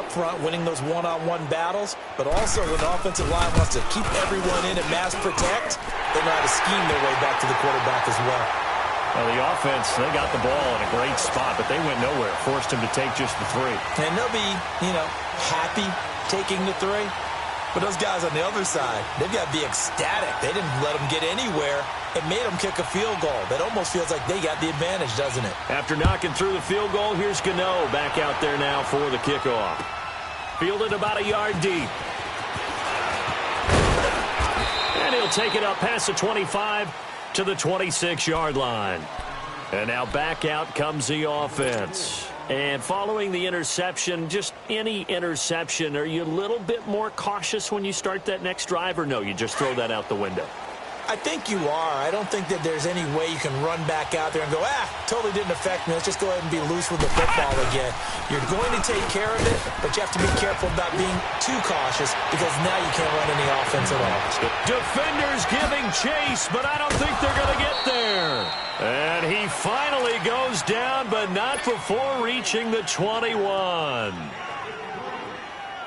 up front, winning those one-on-one battles, but also when the offensive line wants to keep everyone in and mass protect, they know how to scheme their way back to the quarterback as well. Well, the offense, they got the ball in a great spot, but they went nowhere, forced him to take just the 3. And they'll be, happy taking the 3. But those guys on the other side, they've got to be ecstatic. They didn't let them get anywhere. It made them kick a field goal. That almost feels like they got the advantage, doesn't it? After knocking through the field goal, here's Gano back out there now for the kickoff. Fielded about a yard deep. And he'll take it up past the 25 to the 26-yard line. And now back out comes the offense. And following the interception, just any interception, are you a little bit more cautious when you start that next drive, or no, you just throw that out the window? I think you are. I don't think that there's any way you can run back out there and go, totally didn't affect me. Let's just go ahead and be loose with the football again. You're going to take care of it, but you have to be careful about being too cautious because now you can't run any offense at all. Defenders giving chase, but I don't think they're going to get there. And he finally goes down, but not before reaching the 21.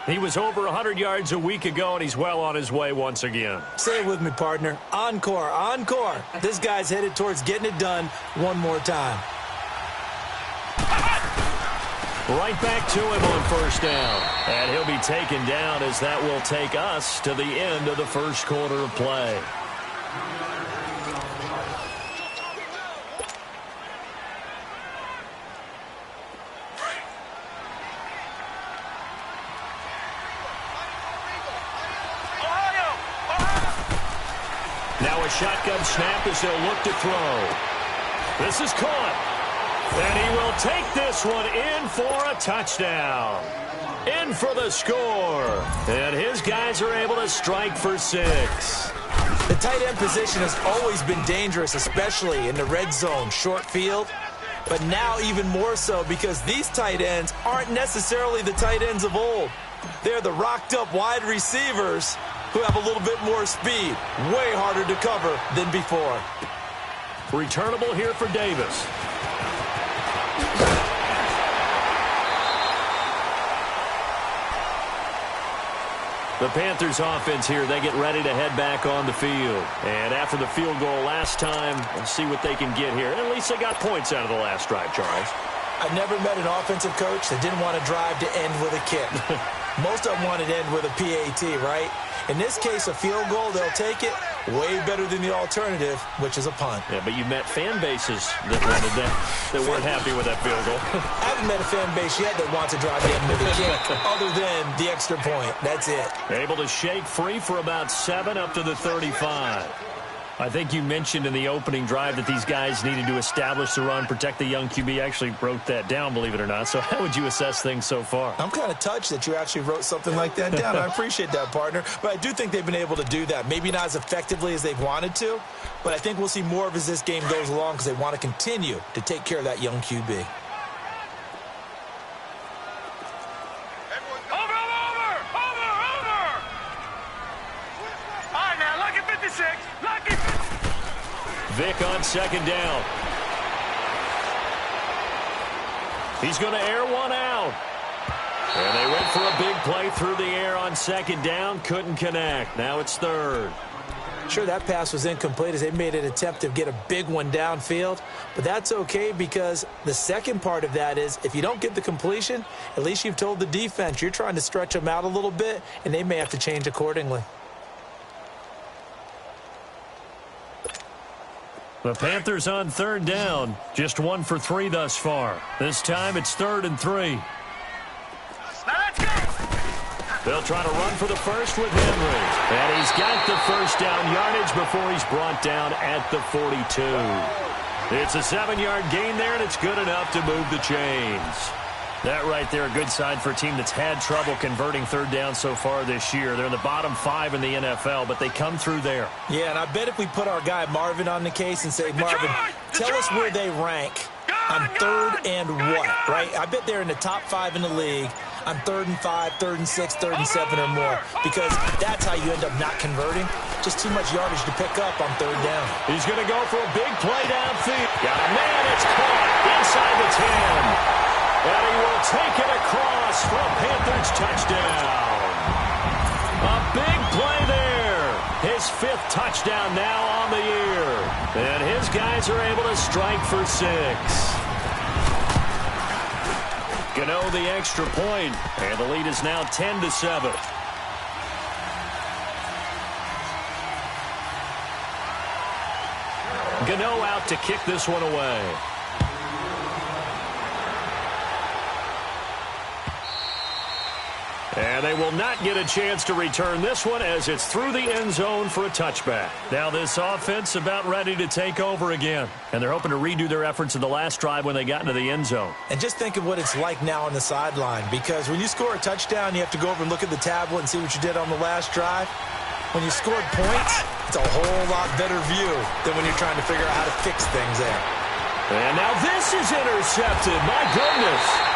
He was over 100 yards a week ago, and he's well on his way once again. Say it with me, partner. Encore, encore. This guy's headed towards getting it done one more time. Right back to him on first down. And he'll be taken down as that will take us to the end of the first quarter of play. Now a shotgun snap as they'll look to throw. This is caught. And he will take this one in for a touchdown. In for the score. And his guys are able to strike for 6. The tight end position has always been dangerous, especially in the red zone, short field. But now even more so because these tight ends aren't necessarily the tight ends of old. They're the rocked-up wide receivers who have a little bit more speed. Way harder to cover than before. Returnable here for Davis. The Panthers offense here, they get ready to head back on the field. And after the field goal last time, let's see what they can get here. At least they got points out of the last drive, Charles. I never met an offensive coach that didn't want to drive to end with a kick. Most of them wanted to end with a PAT, right? In this case, a field goal, they'll take it. Way better than the alternative, which is a punt. Yeah, but you met fan bases that wanted that, that weren't happy with that field goal. I haven't met a fan base yet that wants to drive in with a kick, other than the extra point. That's it. Able to shake free for about 7 up to the 35. I think you mentioned in the opening drive that these guys needed to establish the run, protect the young QB. Actually wrote that down, believe it or not. So how would you assess things so far? I'm kind of touched that you actually wrote something like that down. I appreciate that, partner. But I do think they've been able to do that. Maybe not as effectively as they've wanted to, but I think we'll see more of as this game goes along because they want to continue to take care of that young QB. Vick on second down. He's going to air one out. And they went for a big play through the air on second down. Couldn't connect. Now it's third. Sure, that pass was incomplete as they made an attempt to get a big one downfield. But that's okay because the second part of that is if you don't get the completion, at least you've told the defense you're trying to stretch them out a little bit, and they may have to change accordingly. The Panthers on third down. Just 1 for 3 thus far. This time it's 3rd and 3. Let's go! They'll try to run for the first with Henry. And he's got the first down yardage before he's brought down at the 42. It's a 7-yard gain there, and it's good enough to move the chains. That right there, a good sign for a team that's had trouble converting third down so far this year. They're in the bottom 5 in the NFL, but they come through there. Yeah, and I bet if we put our guy Marvin on the case and say, Marvin, tell us where they rank on 3rd and what, right? I bet they're in the top 5 in the league on 3rd and 5, 3rd and 6, 3rd and 7 or more, because that's how you end up not converting. Just too much yardage to pick up on 3rd down. He's going to go for a big play downfield. Got a man, it's caught inside the 10. And he will take it across for a Panthers touchdown. A big play there. His 5th touchdown now on the year. And his guys are able to strike for 6. Gano the extra point, and the lead is now 10-7. Gano out to kick this one away. And they will not get a chance to return this one as it's through the end zone for a touchback. Now this offense about ready to take over again. And they're hoping to redo their efforts in the last drive when they got into the end zone. And just think of what it's like now on the sideline, because when you score a touchdown, you have to go over and look at the tablet and see what you did on the last drive. When you scored points, it's a whole lot better view than when you're trying to figure out how to fix things there. And now this is intercepted. My goodness.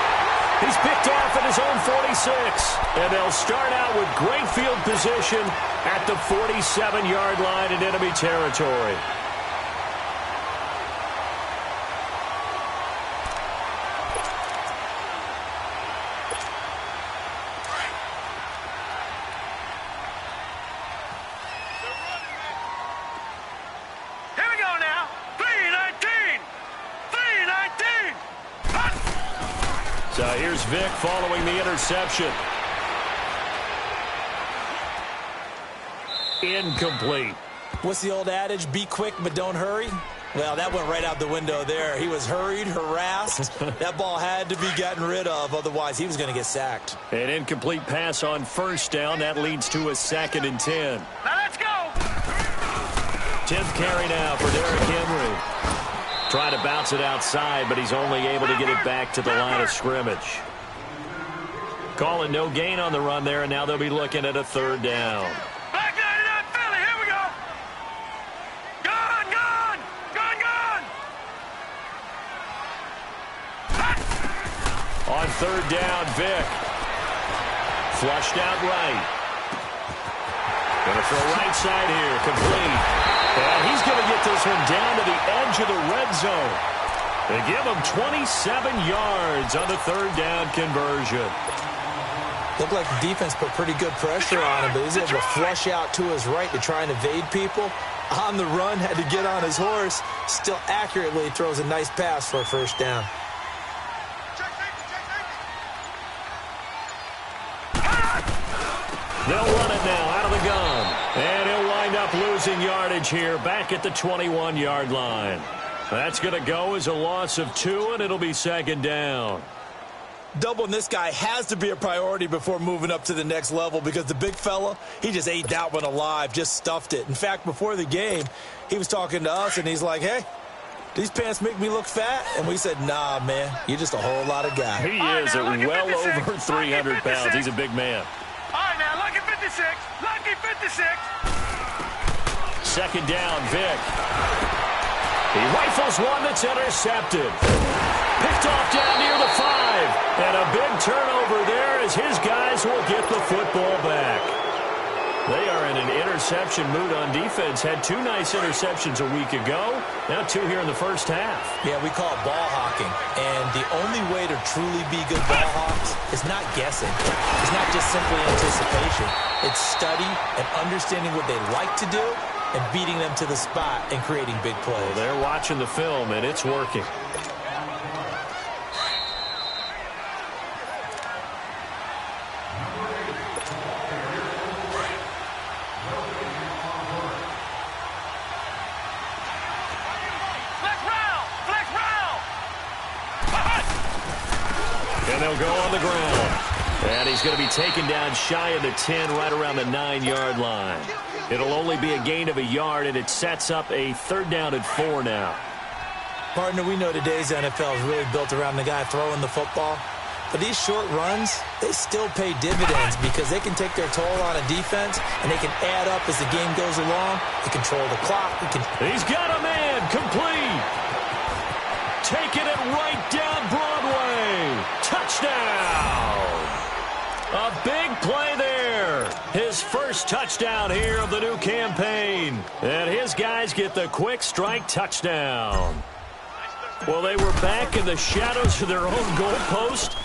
He's picked off at his own 46. And they'll start out with great field position at the 47-yard line in enemy territory. Here we go now. 3-19. 3-19. So here's Vic following the interception. Incomplete. What's the old adage? Be quick, but don't hurry. Well, that went right out the window there. He was hurried, harassed. That ball had to be gotten rid of, otherwise he was going to get sacked. An incomplete pass on first down. That leads to a 2nd and 10. Now let's go. 10th carry now for Derrick Henry. Trying to bounce it outside, but he's only able to get it back to the line of scrimmage. Calling no gain on the run there, and now they'll be looking at a 3rd down. Black 99 Philly, here we go. Gone, gone, gone, gone. On 3rd down, Vic. Flushed out right. Gonna throw right side here, complete. And he's going to get this one down to the edge of the red zone. They give him 27 yards on the 3rd down conversion. Looked like the defense put pretty good pressure on him, but he was able to flush out to his right to try and evade people. On the run, had to get on his horse. Still accurately throws a nice pass for a 1st down. They'll run it now out of the gun. And he'll wind up losing yardage here back at the 21-yard line. That's going to go as a loss of 2, and it'll be 2nd down. Doubling this guy has to be a priority before moving up to the next level, because the big fella, he just ate that one alive, just stuffed it. In fact, before the game, he was talking to us, and he's like, hey, these pants make me look fat? And we said, nah, man, you're just a whole lot of guy. He is at well over 300 pounds. He's a big man. All right, now, lucky 56. Lucky 56. 2nd down, Vic. He rifles one that's intercepted. Picked off down near the 5. And a big turnover there as his guys will get the football back. They are in an interception mood on defense. Had 2 nice interceptions a week ago. Now 2 here in the first half. Yeah, we call it ball hawking. And the only way to truly be good ball hawks is not guessing. It's not just simply anticipation. It's study and understanding what they like to do and beating them to the spot and creating big plays. Well, they're watching the film, and it's working. And they'll go on the ground. And he's going to be taken down shy of the 10, right around the 9-yard line. It'll only be a gain of a yard, and it sets up a 3rd down and 4 now. Partner, we know today's NFL is really built around the guy throwing the football. But these short runs, they still pay dividends because they can take their toll on a defense, and they can add up as the game goes along. They control the clock. He's got a man, complete. Taking it right down Broadway. Touchdown. A big play there. His first touchdown here of the new campaign. And his guys get the quick strike touchdown. Well, they were back in the shadows of their own goalpost,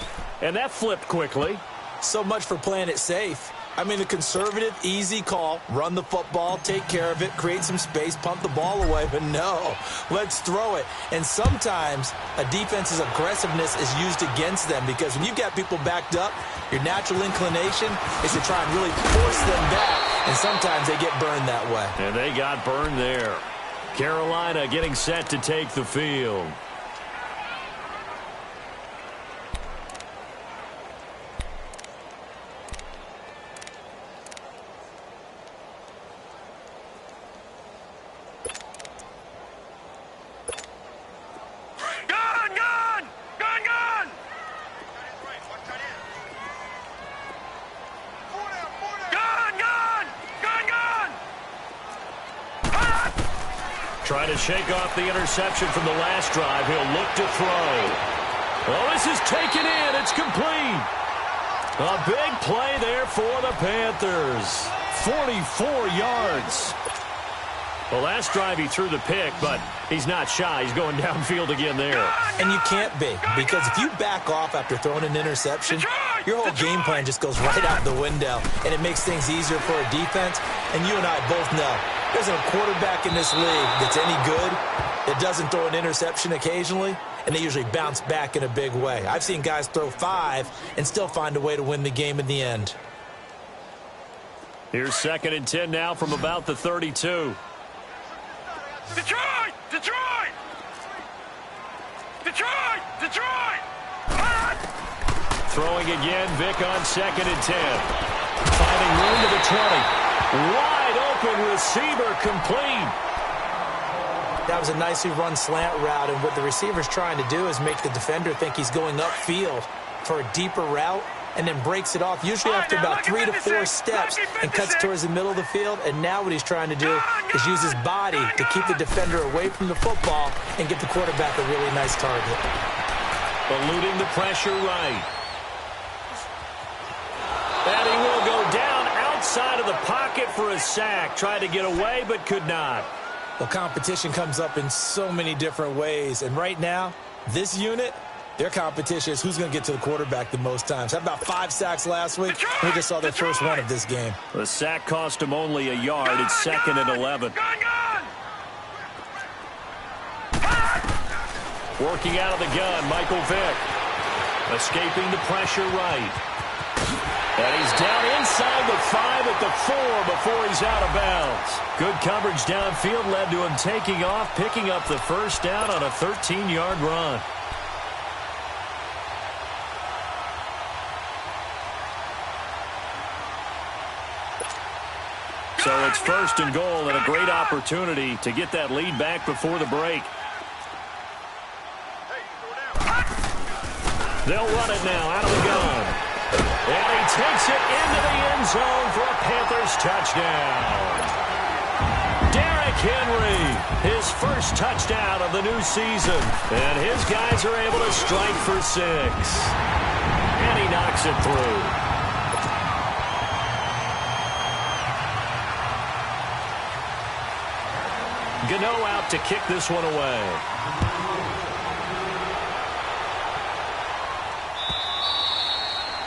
and that flipped quickly. So much for playing it safe. I mean, the conservative, easy call, run the football, take care of it, create some space, pump the ball away, but no, let's throw it. And sometimes a defense's aggressiveness is used against them because when you've got people backed up, your natural inclination is to try and really force them back, and sometimes they get burned that way. And they got burned there. Carolina getting set to take the field. Trying to shake off the interception from the last drive. He'll look to throw. Oh, this is taken in. It's complete. A big play there for the Panthers. 44 yards. The last drive he threw the pick, but he's not shy. He's going downfield again there. And you can't be, because if you back off after throwing an interception, your whole game plan just goes right out the window, and it makes things easier for a defense. And you and I both know there's a quarterback in this league that's any good that doesn't throw an interception occasionally, and they usually bounce back in a big way. I've seen guys throw 5 and still find a way to win the game in the end. Here's 2nd and 10 now from about the 32. Detroit! Detroit! Detroit! Detroit! Throwing again, Vic on 2nd and 10. Finding room to the 20. Wide open receiver complete. That was a nicely run slant route, and what the receiver's trying to do is make the defender think he's going upfield for a deeper route, and then breaks it off, usually after about 3 to 4 steps, and cuts towards the middle of the field. And now what he's trying to do is use his body to keep the defender away from the football and get the quarterback a really nice target. Eluding the pressure right. And he will go down outside of the pocket for a sack. Tried to get away, but could not. Well, competition comes up in so many different ways, and right now, this unit, their competition is who's going to get to the quarterback the most times. How about 5 sacks last week? We just saw their first one of this game. The sack cost him only a yard. It's 2nd and 11. Working out of the gun, Michael Vick. Escaping the pressure right. And he's down inside the 5 at the 4 before he's out of bounds. Good coverage downfield led to him taking off, picking up the first down on a 13-yard run. So it's 1st and goal, and a great opportunity to get that lead back before the break. They'll run it now out of the gun. And he takes it into the end zone for a Panthers touchdown. Derrick Henry, his first touchdown of the new season. And his guys are able to strike for 6. And he knocks it through. Gano out to kick this one away.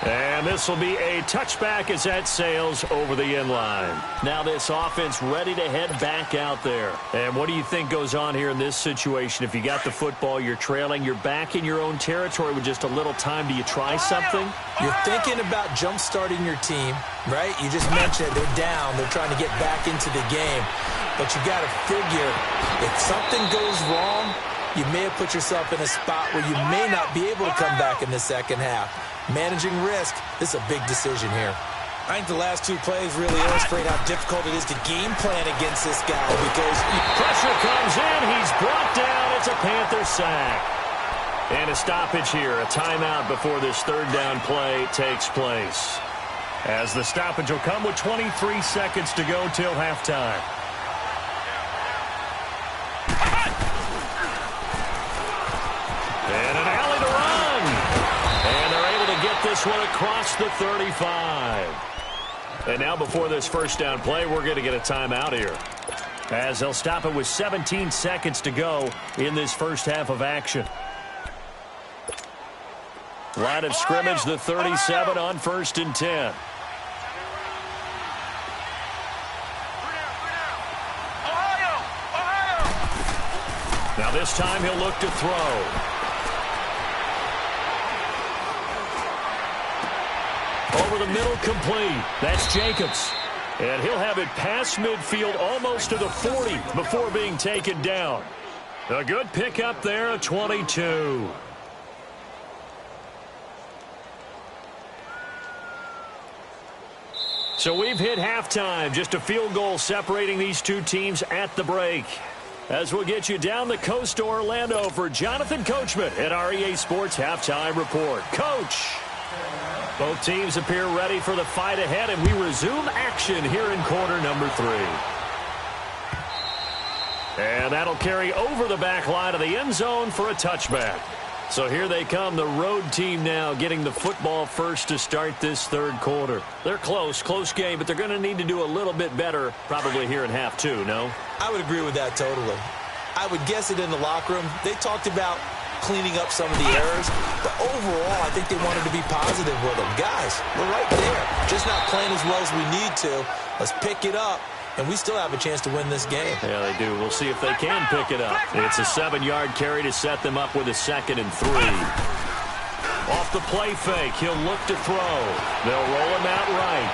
And this will be a touchback as that sails over the end line. Now this offense ready to head back out there. And what do you think goes on here in this situation? If you got the football, you're trailing, you're back in your own territory with just a little time. Do you try something? You're thinking about jump-starting your team, right? You just mentioned it. They're down. They're trying to get back into the game. But you got to figure, if something goes wrong, you may have put yourself in a spot where you may not be able to come back in the second half. Managing risk, this is a big decision here. I think the last 2 plays really illustrate how difficult it is to game plan against this guy because pressure comes in. He's brought down. It's a Panther sack. And a stoppage here, a timeout before this 3rd down play takes place. As the stoppage will come with 23 seconds to go till halftime. And an alley to run. And they're able to get this one across the 35. And now before this first down play, we're going to get a timeout here. as they'll stop it with 17 seconds to go in this first half of action. Line of scrimmage, the 37 on 1st and 10. Now this time he'll look to throw. Over the middle, complete. That's Jacobs. And he'll have it past midfield almost to the 40 before being taken down. A good pickup there, a 22. So we've hit halftime, just a field goal separating these two teams at the break. As we'll get you down the coast to Orlando for Jonathan Coachman at our EA Sports Halftime Report. Coach! Both teams appear ready for the fight ahead, and we resume action here in quarter number 3. And that'll carry over the back line of the end zone for a touchback. So here they come, the road team now getting the football first to start this third quarter. They're close game, but they're going to need to do a little bit better probably here in half 2, no? I would agree with that totally. I would guess it in the locker room. They talked about cleaning up some of the errors, but overall, I think they wanted to be positive with them. Guys, we're right there. Just not playing as well as we need to. Let's pick it up, and we still have a chance to win this game. Yeah, they do. We'll see if they can pick it up. It's a 7-yard carry to set them up with a 2nd and 3. Off the play fake, he'll look to throw. They'll roll him out right.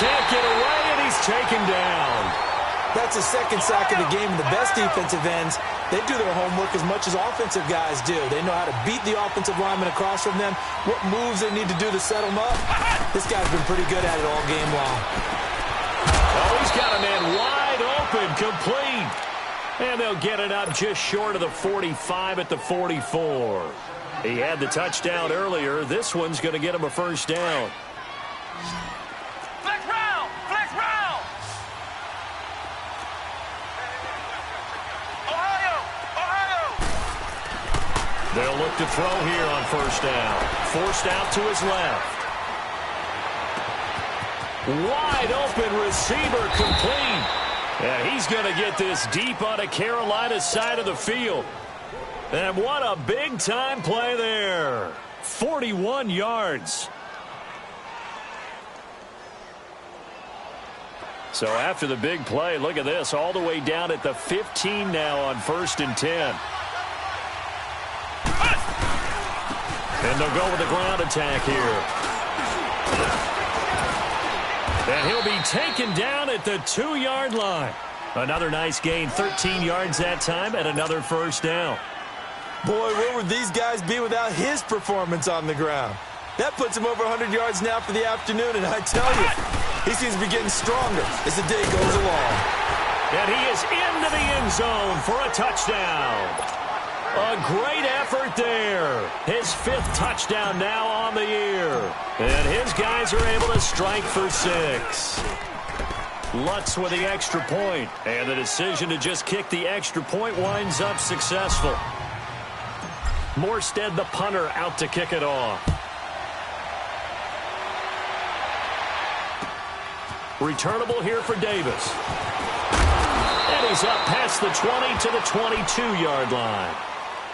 Can't get away, and he's taken down. That's a 2nd sack of the game, and the best defensive ends, they do their homework as much as offensive guys do. They know how to beat the offensive lineman across from them, what moves they need to do to set them up. This guy's been pretty good at it all game long. Oh, he's got a man wide open, complete. And they'll get it up just short of the 45 at the 44. He had the touchdown earlier. This one's going to get him a first down. Flex round! Flex round! Ohio! They'll look to throw here on first down. Forced out to his left. Wide open receiver, complete. And he's going to get this deep on the Carolina side of the field. And what a big-time play there. 41 yards. So after the big play, look at this, all the way down at the 15 now on 1st and 10. And they'll go with the ground attack here. And he'll be taken down at the 2-yard line. Another nice gain, 13 yards that time, and another first down. Boy, where would these guys be without his performance on the ground? That puts him over 100 yards now for the afternoon, and I tell you, he seems to be getting stronger as the day goes along. And he is into the end zone for a touchdown. A great effort there. His 5th touchdown now on the year. And his guys are able to strike for 6. Lutz with the extra point. And the decision to just kick the extra point winds up successful. Morstead, the punter, out to kick it off. Returnable here for Davis. And he's up past the 20 to the 22-yard line.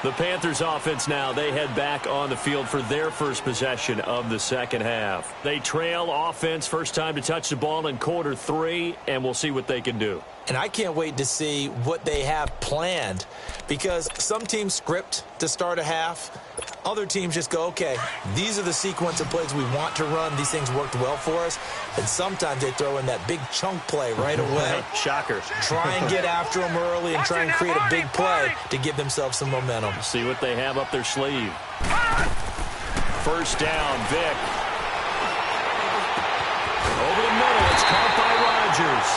The Panthers offense now, they head back on the field for their first possession of the second half. They trail offense, first time to touch the ball in quarter 3, and we'll see what they can do. And I can't wait to see what they have planned, because some teams script to start a half. Other teams just go, okay, these are the sequence of plays we want to run. These things worked well for us. And sometimes they throw in that big chunk play right away. Shocker. Try and get after them early and try and create a big play to give themselves some momentum. See what they have up their sleeve. First down, Vic. Over the middle, it's caught by Rodgers.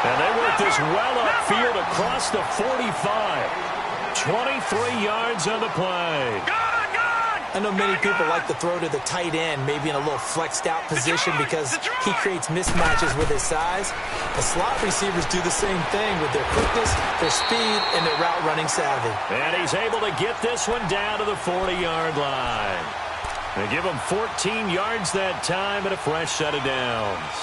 And they work this well upfield across the 45. 23 yards on the play. I know many people like to throw to the tight end, maybe in a little flexed out position because he creates mismatches with his size. The slot receivers do the same thing with their quickness, their speed, and their route running savvy. And he's able to get this one down to the 40-yard line. They give him 14 yards that time and a fresh set of downs.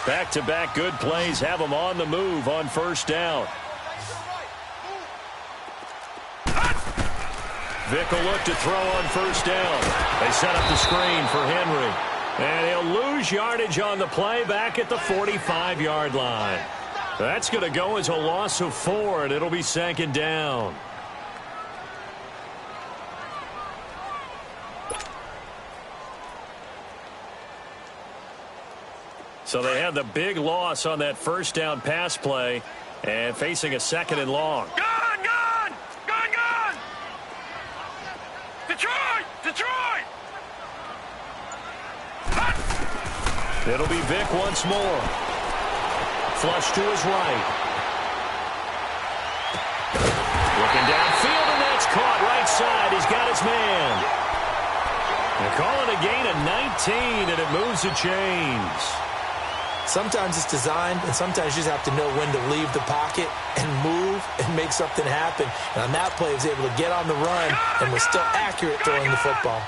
Back-to-back good plays have them on the move on first down. Vick will look to throw on first down. They set up the screen for Henry. And he'll lose yardage on the play back at the 45-yard line. That's going to go as a loss of 4, and it'll be second down. So they had the big loss on that first down pass play and facing a second and long. Gone! Detroit! Detroit! It'll be Vick once more. Flush to his right. Looking downfield, and that's caught right side. He's got his man. They're calling a gain of 19, and it moves the chains. Sometimes it's designed, and sometimes you just have to know when to leave the pocket and move and make something happen. And on that play, he was able to get on the run and was still accurate throwing the football.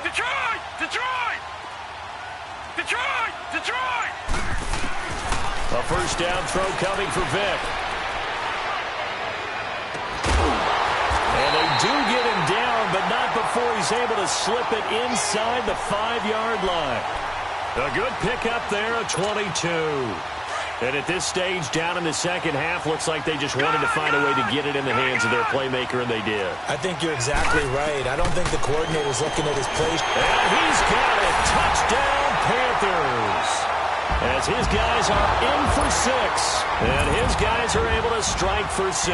Detroit! Detroit! Detroit! Detroit! A first down throw coming for Vick. And they do get him down, but not before he's able to slip it inside the 5-yard line. A good pickup there, a 22. And at this stage, down in the second half, looks like they just wanted to find a way to get it in the hands of their playmaker, and they did. I think you're exactly right. I don't think the coordinator's looking at his play. And he's got it. Touchdown, Panthers. As his guys are in for 6. And his guys are able to strike for 6.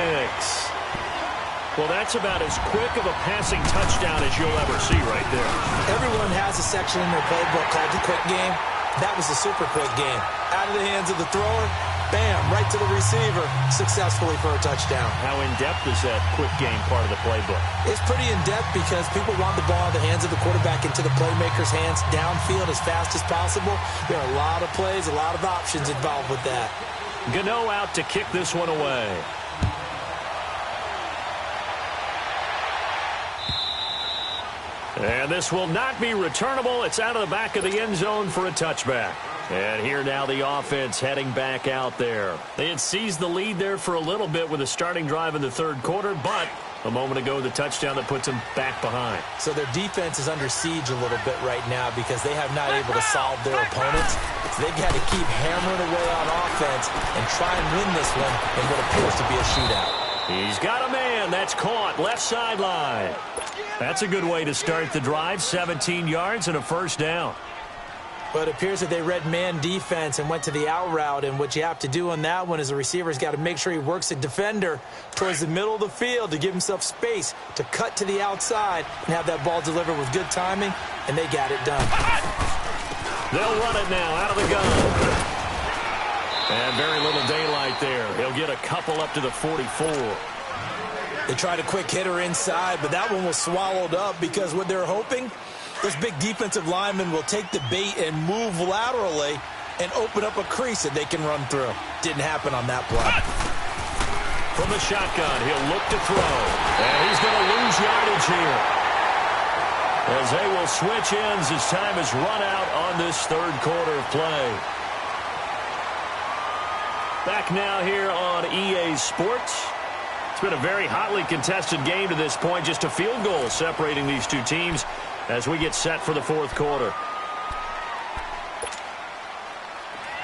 Well, that's about as quick of a passing touchdown as you'll ever see right there. Everyone has a section in their playbook called the quick game. That was a super quick game. Out of the hands of the thrower, bam, right to the receiver, successfully for a touchdown. How in-depth is that quick game part of the playbook? It's pretty in-depth because people want the ball in the hands of the quarterback into the playmaker's hands downfield as fast as possible. There are a lot of plays, a lot of options involved with that. Gano out to kick this one away. And this will not be returnable. It's out of the back of the end zone for a touchback. And here now the offense heading back out there. They had seized the lead there for a little bit with a starting drive in the third quarter, but a moment ago the touchdown that puts them back behind. So their defense is under siege a little bit right now because they have not able to solve their opponents. So they've got to keep hammering away on offense and try and win this one in what appears to be a shootout. He's got a man. That's caught. Left sideline. That's a good way to start the drive. 17 yards and a first down. But it appears that they read man defense and went to the out route. And what you have to do on that one is the receiver's got to make sure he works a defender towards the middle of the field to give himself space to cut to the outside and have that ball delivered with good timing. And they got it done. They'll run it now out of the gun. And very little daylight there. He'll get a couple up to the 44. They tried a quick hitter inside, but that one was swallowed up because what they're hoping, this big defensive lineman will take the bait and move laterally and open up a crease that they can run through. Didn't happen on that play. From the shotgun, he'll look to throw. And he's going to lose yardage here. As they will switch ends as time is run out on this third quarter of play. Back now here on EA Sports. It's been a very hotly contested game to this point. Just a field goal separating these two teams as we get set for the fourth quarter.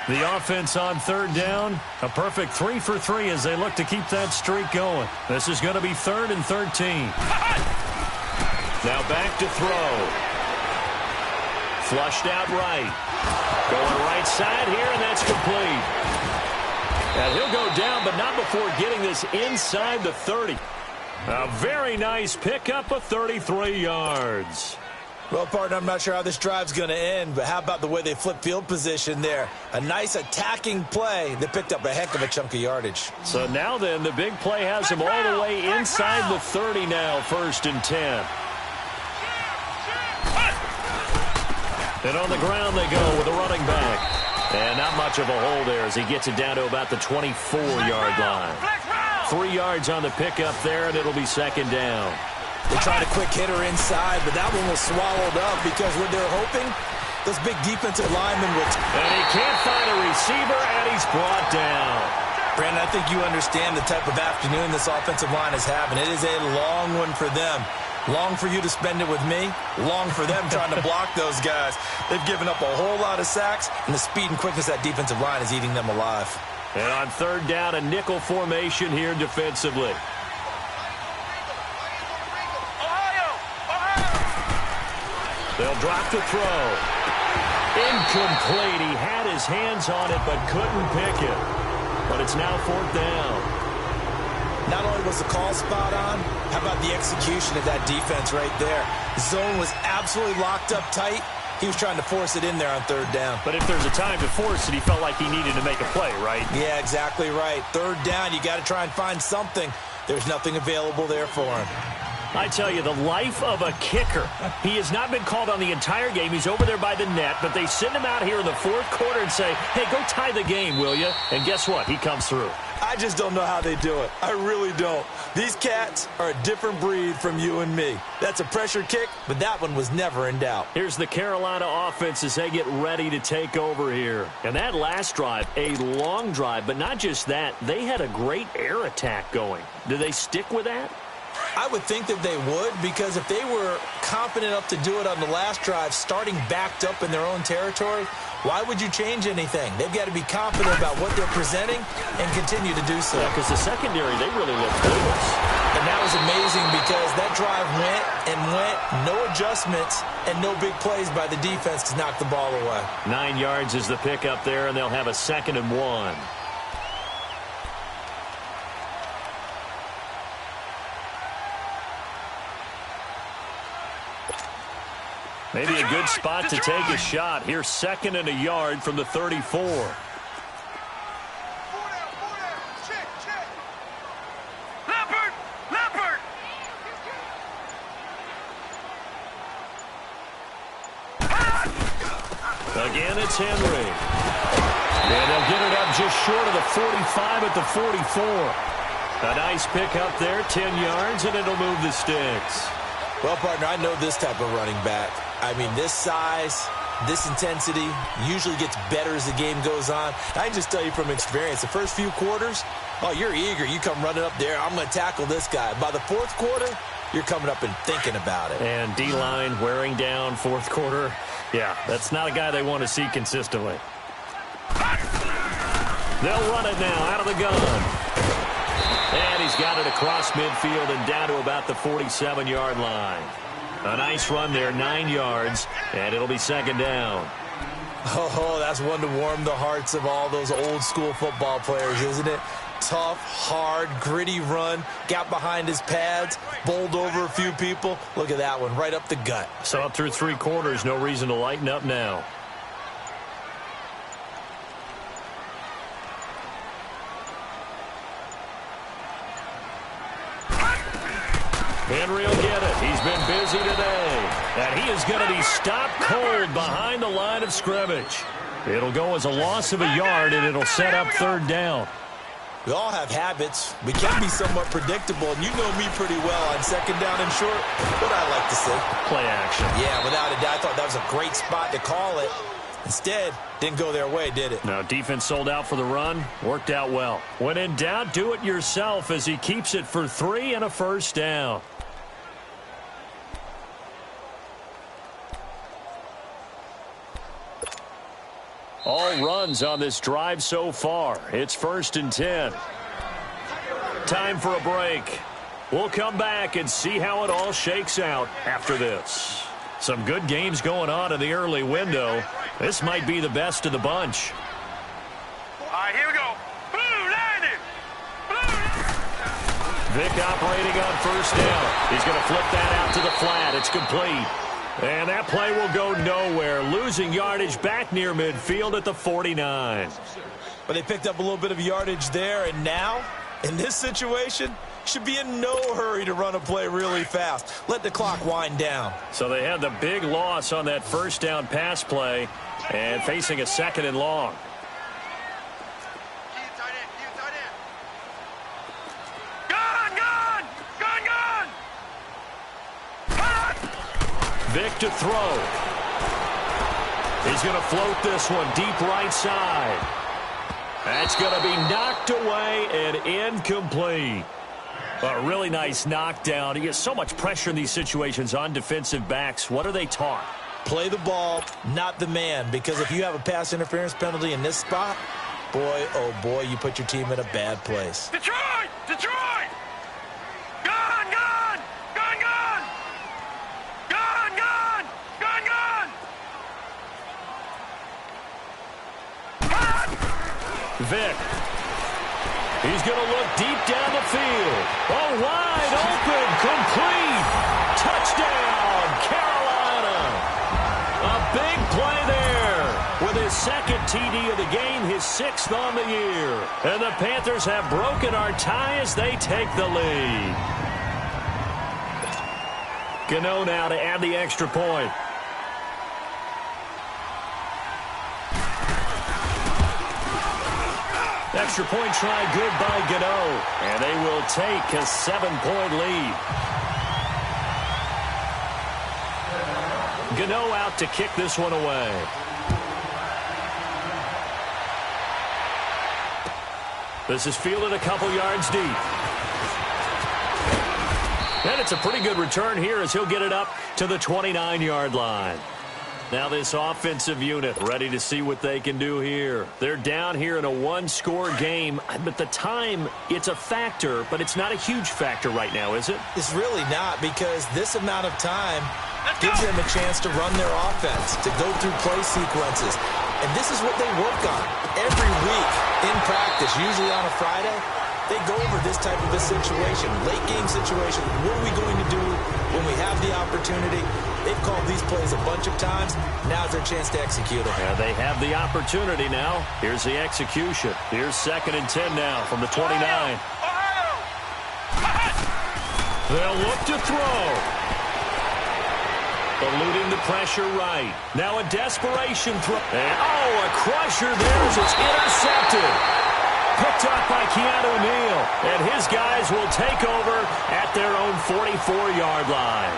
The offense on third down. A perfect 3 for 3 as they look to keep that streak going. This is going to be 3rd and 13. Now back to throw. Flushed out right. Going right side here, and that's complete. And he'll go down, but not before getting this inside the 30. A very nice pickup of 33 yards. Well, partner, I'm not sure how this drive's going to end, but how about the way they flip field position there? A nice attacking play that picked up a heck of a chunk of yardage. So now then, the big play has them all the way inside the 30 now, 1st and 10. And on the ground they go with a running back. And not much of a hole there as he gets it down to about the 24-yard line. 3 yards on the pickup there, and it'll be second down. They tried a quick hitter inside, but that one was swallowed up because what they're hoping, those big defensive linemen would... And he can't find a receiver, and he's brought down. Brandon, I think you understand the type of afternoon this offensive line is having. It is a long one for them. Long for you to spend it with me. Long for them trying to block those guys. They've given up a whole lot of sacks, and the speed and quickness of that defensive line is eating them alive. And on third down, a nickel formation here defensively. They'll drop the throw. Incomplete. He had his hands on it but couldn't pick it. But it's now fourth down. Not only was the call spot on, how about the execution of that defense right there? The zone was absolutely locked up tight. He was trying to force it in there on third down. But if there's a time to force it, he felt like he needed to make a play, right? Yeah, exactly right. Third down, you got to try and find something. There's nothing available there for him. I tell you, the life of a kicker. He has not been called on the entire game. He's over there by the net, but they send him out here in the fourth quarter and say, hey, go tie the game, will you? And guess what? He comes through. I just don't know how they do it. I really don't. These cats are a different breed from you and me. That's a pressure kick, but that one was never in doubt. Here's the Carolina offense as they get ready to take over here. And that last drive, a long drive, but not just that. They had a great air attack going. Do they stick with that? I would think that they would, because if they were confident enough to do it on the last drive, starting backed up in their own territory, why would you change anything? They've got to be confident about what they're presenting and continue to do so. Yeah, because the secondary, they really looked clueless. And that was amazing because that drive went and went, no adjustments, and no big plays by the defense to knock the ball away. 9 yards is the pickup there, and they'll have a 2nd and 1. Maybe a good spot to take a shot. Here's 2nd and a yard from the 34. Leopard! Again, it's Henry. And they'll get it up just short of the 45 at the 44. A nice pickup there, 10 yards, and it'll move the sticks. Well, partner, I know this type of running back. I mean, this size, this intensity usually gets better as the game goes on. I can just tell you from experience, the first few quarters, oh, you're eager. You come running up there, I'm going to tackle this guy. By the fourth quarter, you're coming up and thinking about it. And D-line wearing down fourth quarter. Yeah, that's not a guy they want to see consistently. They'll run it now out of the gun. And he's got it across midfield and down to about the 47-yard line. A nice run there, 9 yards, and it'll be 2nd down. Oh, that's one to warm the hearts of all those old-school football players, isn't it? Tough, hard, gritty run, got behind his pads, bowled over a few people. Look at that one, right up the gut. So up through 3 quarters, no reason to lighten up now. Henry will get it. He's been busy today. And he is going to be stopped cold behind the line of scrimmage. It'll go as a loss of a yard, and it'll set up 3rd down. We all have habits. We can be somewhat predictable, and you know me pretty well on 2nd down and short. What I like to see. Play action. Yeah, without a doubt. I thought that was a great spot to call it. Instead, didn't go their way, did it? No, defense sold out for the run. Worked out well. When in doubt, do it yourself as he keeps it for 3 and a 1st down. All runs on this drive so far. It's 1st and 10. Time for a break. We'll come back and see how it all shakes out after this. Some good games going on in the early window. This might be the best of the bunch. All right, here we go. Blue, landed. Vic operating on 1st down. He's going to flip that out to the flat. It's complete. And that play will go nowhere. Losing yardage back near midfield at the 49. But they picked up a little bit of yardage there, and now, in this situation, should be in no hurry to run a play really fast. Let the clock wind down. So they had the big loss on that 1st down pass play and facing a 2nd and long. Vic to throw. He's going to float this one deep right side. That's going to be knocked away and incomplete. A really nice knockdown. He gets so much pressure in these situations on defensive backs. What are they taught? Play the ball, not the man, because if you have a pass interference penalty in this spot, boy, oh boy, you put your team in a bad place. Detroit! Detroit! Gone, gone! Gone, gone! Gone, gone! Gone, gone! Vic. He's going to look deep down the field. Oh, wide open, complete. Touchdown, Carolina. A big play there. With his second TD of the game, his 6th on the year. And the Panthers have broken our tie as they take the lead. Gano now to add the extra point. Extra point try good by Gano. And they will take a 7-point lead. Gano out to kick this one away. This is fielded a couple yards deep. And it's a pretty good return here as he'll get it up to the 29-yard line. Now this offensive unit ready to see what they can do here. They're down here in a one-score game, but the time, it's a factor, but it's not a huge factor right now, is it? It's really not, because this amount of time gives them a chance to run their offense, to go through play sequences. And this is what they work on every week in practice, usually on a Friday. They go over this type of a situation, late game situation. What are we going to do when we have the opportunity? They've called these plays a bunch of times. Now's their chance to execute them. Yeah, they have the opportunity now. Here's the execution. Here's 2nd and 10 now from the 29. They'll look to throw. Eluding the pressure right. Now a desperation throw. And, a crusher there as it's intercepted. Picked up by Keanu Neal. And his guys will take over at their own 44-yard line.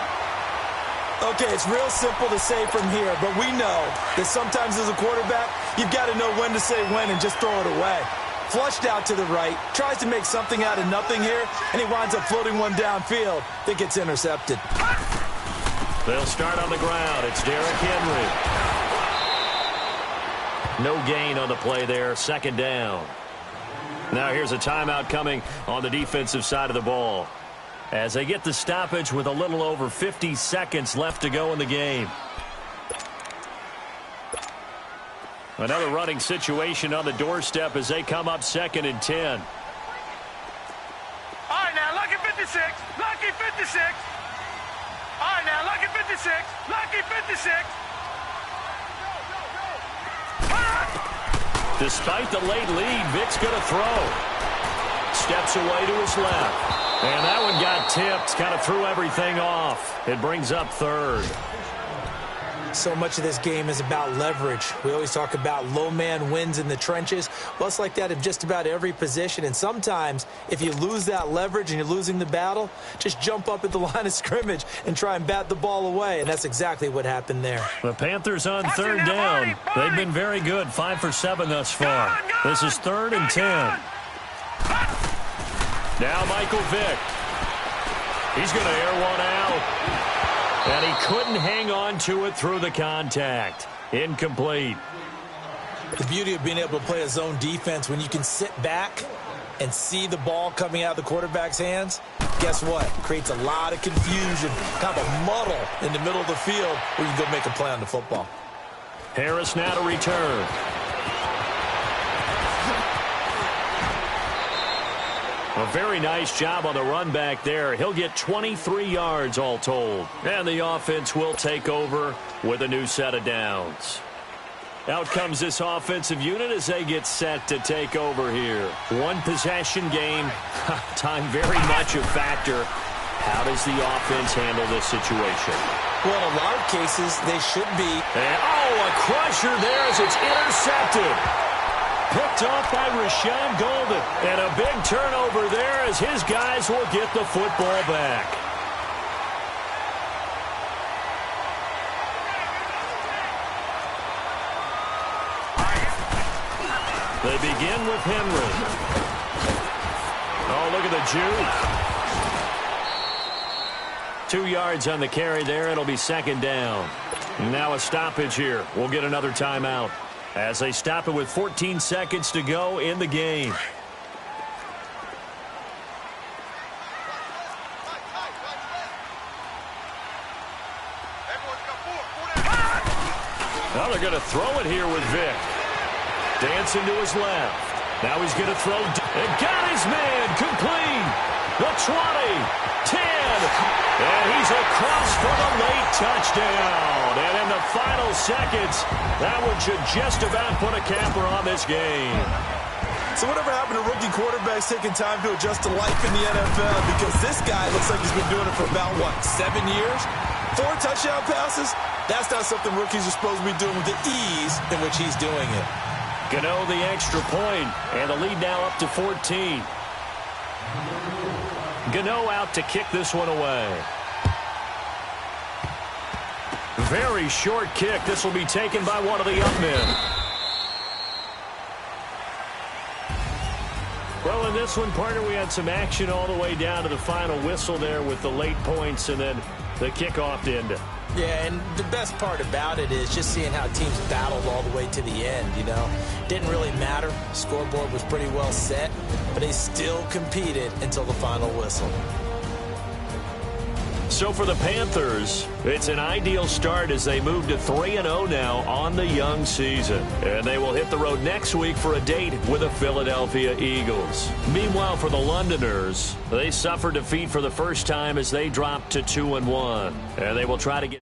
Okay, it's real simple to say from here, but we know that sometimes as a quarterback, you've got to know when to say when and just throw it away. Flushed out to the right, tries to make something out of nothing here, and he winds up floating one downfield that gets intercepted. They'll start on the ground. It's Derrick Henry. No gain on the play there. 2nd down. Now here's a timeout coming on the defensive side of the ball, as they get the stoppage with a little over 50 seconds left to go in the game. Another running situation on the doorstep as they come up 2nd and 10. All right, now, lucky 56. Lucky 56. All right, now, lucky 56. Lucky 56. Despite the late lead, Vic's going to throw. Steps away to his left. And that one got tipped, kind of threw everything off. It brings up 3rd. So much of this game is about leverage. We always talk about low man wins in the trenches. Well, it's like that in just about every position. And sometimes, if you lose that leverage and you're losing the battle, just jump up at the line of scrimmage and try and bat the ball away. And that's exactly what happened there. The Panthers on 3rd down. They've been very good, 5 for 7 thus far. This is 3rd and 10. Now Michael Vick. He's going to air one out. And he couldn't hang on to it through the contact. Incomplete. The beauty of being able to play a zone defense when you can sit back and see the ball coming out of the quarterback's hands, guess what? Creates a lot of confusion, kind of a muddle in the middle of the field where you can go make a play on the football. Harris now to return. A very nice job on the run back there. He'll get 23 yards all told. And the offense will take over with a new set of downs. Out comes this offensive unit as they get set to take over here. One possession game. Time very much a factor. How does the offense handle this situation? Well, in a lot of cases, they should be. And, a crusher there as it's intercepted. Picked off by Rashawn Golden. And a big turnover there as his guys will get the football back. They begin with Henry. Oh, look at the juke. 2 yards on the carry there. It'll be second down. Now a stoppage here. We'll get another timeout as they stop it with 14 seconds to go in the game. Now they're going to throw it here with Vic. Dancing to his left. Now he's going to throw. And got his man complete. The 20, 10, and he's across for the late touchdown. And in the final seconds, that one should just about put a capper on this game. So whatever happened to rookie quarterbacks taking time to adjust to life in the NFL? Because this guy looks like he's been doing it for about, 7 years? 4 touchdown passes? That's not something rookies are supposed to be doing with the ease in which he's doing it. Gano the extra point, and the lead now up to 14. Gano out to kick this one away. Very short kick. This will be taken by one of the up men. Well, in this one, partner, we had some action all the way down to the final whistle there with the late points and then the kickoff to end it. Yeah, and the best part about it is just seeing how teams battled all the way to the end, Didn't really matter. Scoreboard was pretty well set, but they still competed until the final whistle. So for the Panthers, it's an ideal start as they move to 3-0 now on the young season. And they will hit the road next week for a date with the Philadelphia Eagles. Meanwhile, for the Londoners, they suffered defeat for the first time as they dropped to 2-1. And they will try to get